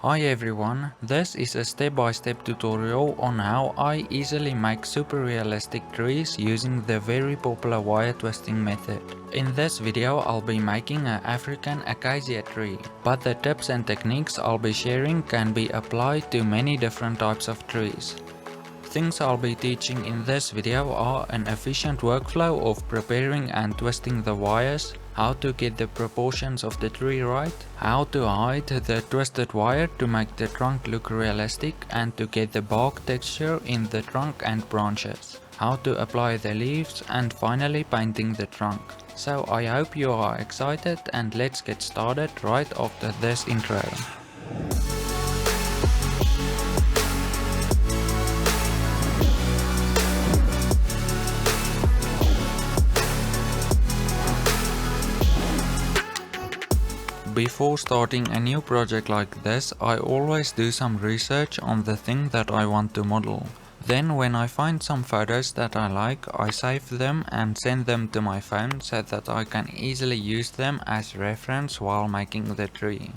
Hi everyone, this is a step-by-step tutorial on how I easily make super realistic trees using the very popular wire twisting method. In this video I'll be making an African Acacia tree, but the tips and techniques I'll be sharing can be applied to many different types of trees. Things I'll be teaching in this video are an efficient workflow of preparing and twisting the wires, how to get the proportions of the tree right, how to hide the twisted wire to make the trunk look realistic and to get the bark texture in the trunk and branches, how to apply the leaves, and finally painting the trunk. So I hope you are excited, and let's get started right after this intro. Before starting a new project like this, I always do some research on the thing that I want to model. Then when I find some photos that I like, I save them and send them to my phone so that I can easily use them as reference while making the tree.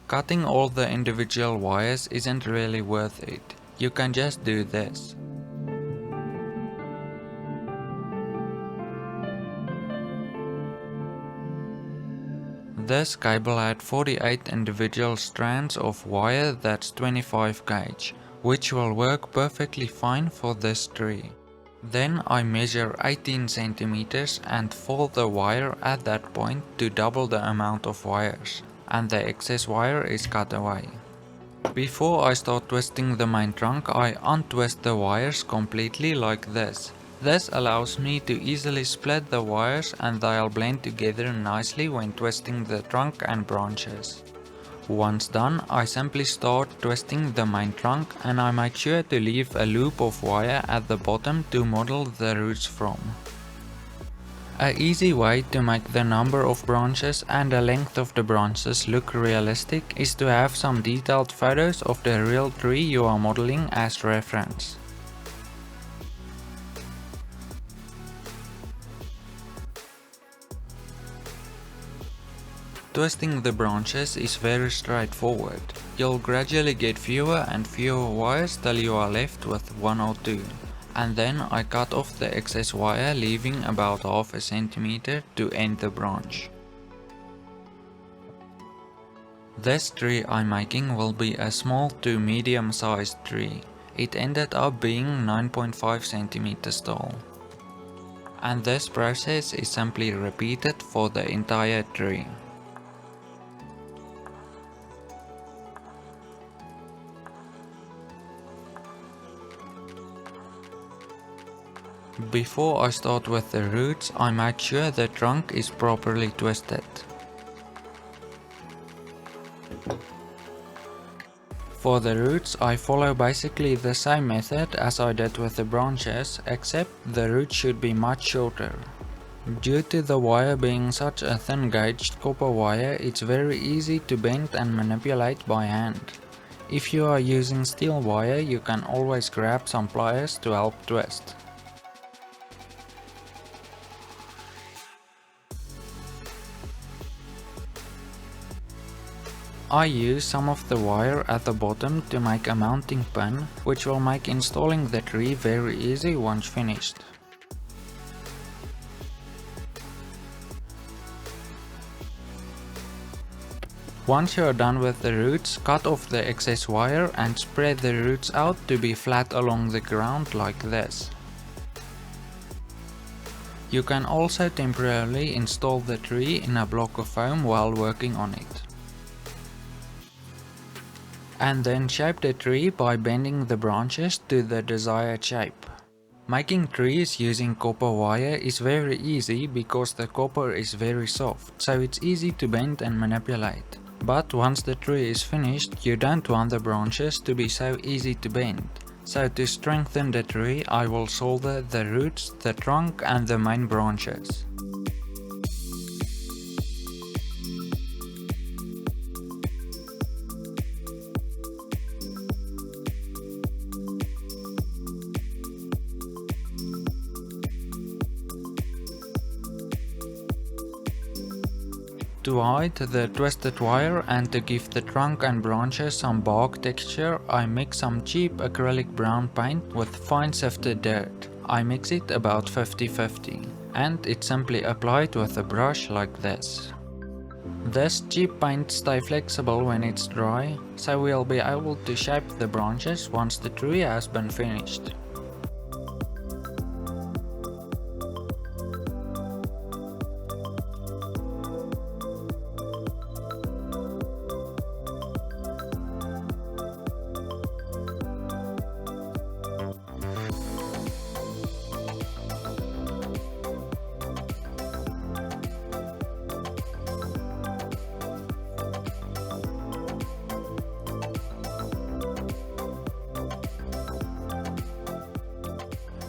Cutting all the individual wires isn't really worth it. You can just do this. This cable had 48 individual strands of wire that's 25 gauge, which will work perfectly fine for this tree. Then I measure 18 centimeters and fold the wire at that point to double the amount of wires, and the excess wire is cut away. Before I start twisting the main trunk, I untwist the wires completely like this. This allows me to easily split the wires and they'll blend together nicely when twisting the trunk and branches. Once done, I simply start twisting the main trunk and I make sure to leave a loop of wire at the bottom to model the roots from. A easy way to make the number of branches and the length of the branches look realistic is to have some detailed photos of the real tree you are modeling as reference. Twisting the branches is very straightforward. You'll gradually get fewer and fewer wires till you are left with one or two. And then I cut off the excess wire, leaving about half a centimeter to end the branch. This tree I'm making will be a small to medium sized tree. It ended up being 9.5 centimeters tall. And this process is simply repeated for the entire tree. Before I start with the roots, I make sure the trunk is properly twisted. For the roots, I follow basically the same method as I did with the branches, except the roots should be much shorter. Due to the wire being such a thin gauged copper wire, it's very easy to bend and manipulate by hand. If you are using steel wire, you can always grab some pliers to help twist. I use some of the wire at the bottom to make a mounting pin, which will make installing the tree very easy once finished. Once you are done with the roots, cut off the excess wire and spread the roots out to be flat along the ground like this. You can also temporarily install the tree in a block of foam while working on it. And then shape the tree by bending the branches to the desired shape. Making trees using copper wire is very easy because the copper is very soft, so it's easy to bend and manipulate. But once the tree is finished, you don't want the branches to be so easy to bend. So to strengthen the tree, I will solder the roots, the trunk and the main branches. To hide the twisted wire and to give the trunk and branches some bark texture, I mix some cheap acrylic brown paint with fine sifted dirt. I mix it about 50-50, and it's simply applied with a brush like this. This cheap paint stays flexible when it's dry, so we'll be able to shape the branches once the tree has been finished.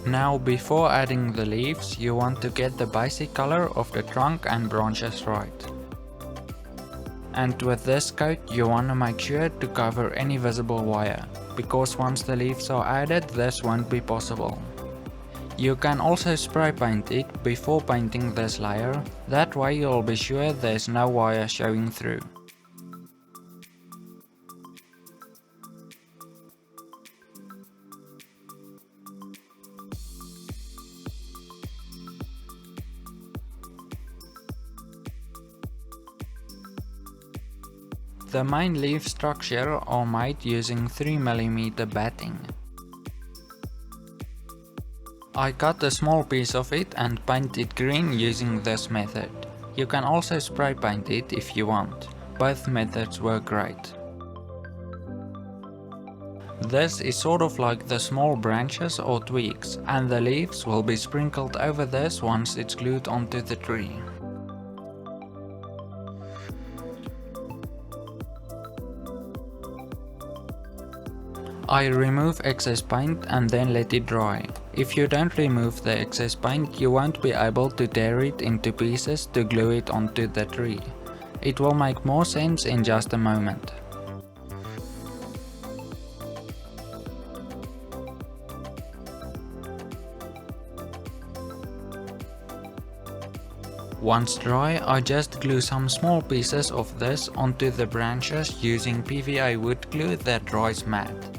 Now, before adding the leaves, you want to get the basic color of the trunk and branches right. And with this coat, you want to make sure to cover any visible wire, because once the leaves are added, this won't be possible. You can also spray paint it before painting this layer, that way you'll be sure there's no wire showing through. The main leaf structure are made using 3mm batting. I cut a small piece of it and paint it green using this method. You can also spray paint it if you want. Both methods work great. This is sort of like the small branches or twigs, and the leaves will be sprinkled over this once it's glued onto the tree. I remove excess paint and then let it dry. If you don't remove the excess paint, you won't be able to tear it into pieces to glue it onto the tree. It will make more sense in just a moment. Once dry, I just glue some small pieces of this onto the branches using PVA wood glue that dries matte.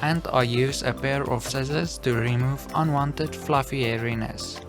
And I use a pair of scissors to remove unwanted fluffy hairiness.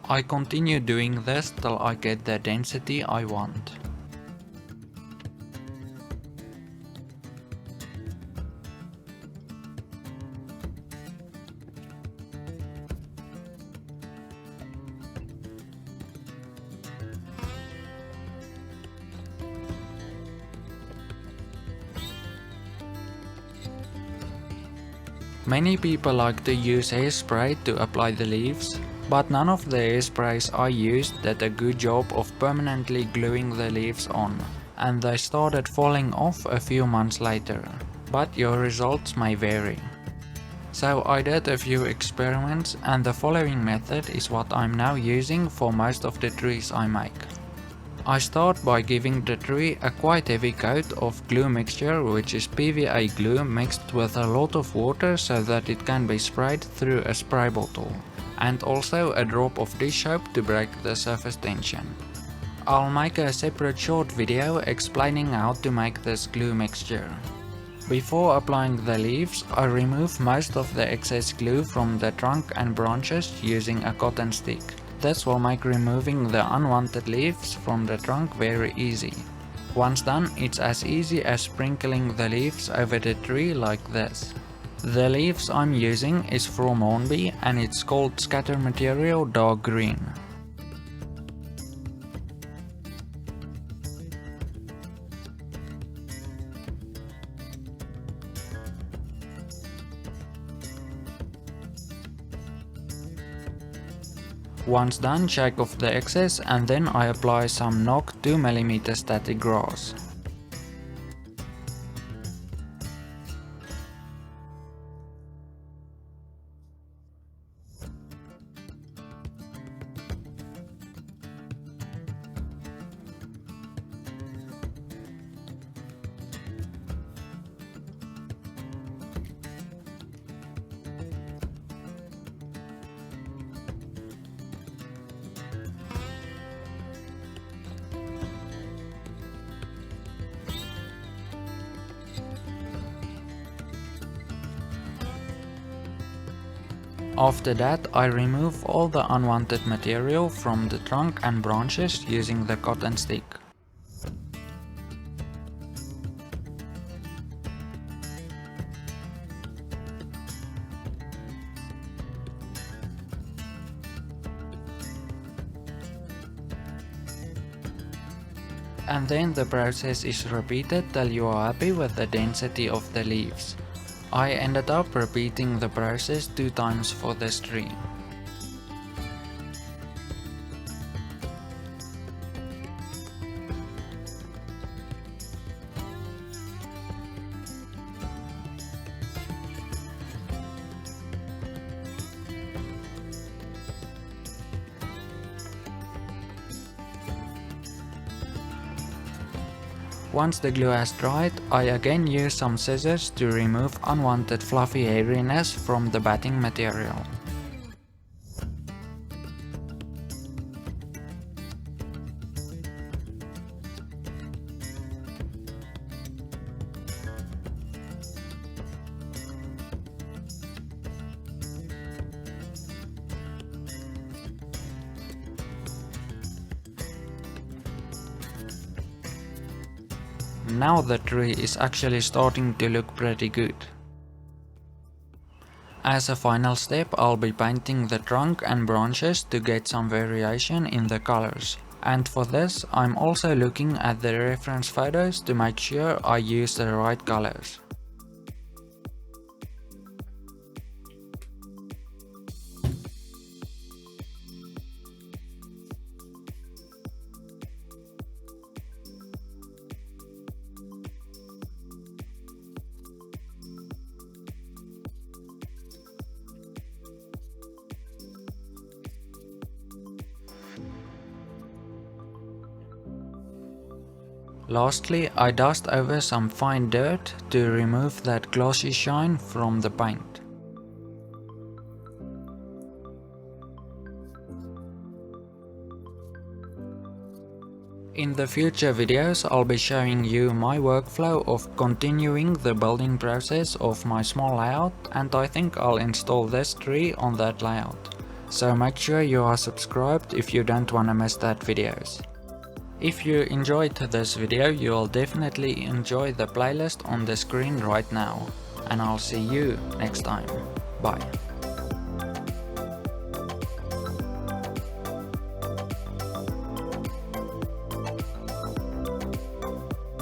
I continue doing this till I get the density I want. Many people like to use hairspray to apply the leaves, but none of the hairsprays I used did a good job of permanently gluing the leaves on, and they started falling off a few months later, but your results may vary. So I did a few experiments, and the following method is what I'm now using for most of the trees I make. I start by giving the tree a quite heavy coat of glue mixture, which is PVA glue mixed with a lot of water so that it can be sprayed through a spray bottle, and also a drop of dish soap to break the surface tension. I'll make a separate short video explaining how to make this glue mixture. Before applying the leaves, I remove most of the excess glue from the trunk and branches using a cotton stick. This will make removing the unwanted leaves from the trunk very easy. Once done, it's as easy as sprinkling the leaves over the tree like this. The leaves I'm using is from Hornby and it's called Scatter Material Dark Green. Once done, shake off the excess and then I apply some knock 2mm static grass. After that, I remove all the unwanted material from the trunk and branches using the cotton stick. And then the process is repeated till you are happy with the density of the leaves. I ended up repeating the process 2 times for this tree. Once the glue has dried, I again use some scissors to remove unwanted fluffy hairiness from the batting material. Now the tree is actually starting to look pretty good. As a final step, I'll be painting the trunk and branches to get some variation in the colors. And for this, I'm also looking at the reference photos to make sure I use the right colors. Lastly, I dust over some fine dirt to remove that glossy shine from the paint. In the future videos, I'll be showing you my workflow of continuing the building process of my small layout, and I think I'll install this tree on that layout. So make sure you are subscribed if you don't wanna miss that videos. If you enjoyed this video, you'll definitely enjoy the playlist on the screen right now. And I'll see you next time. Bye.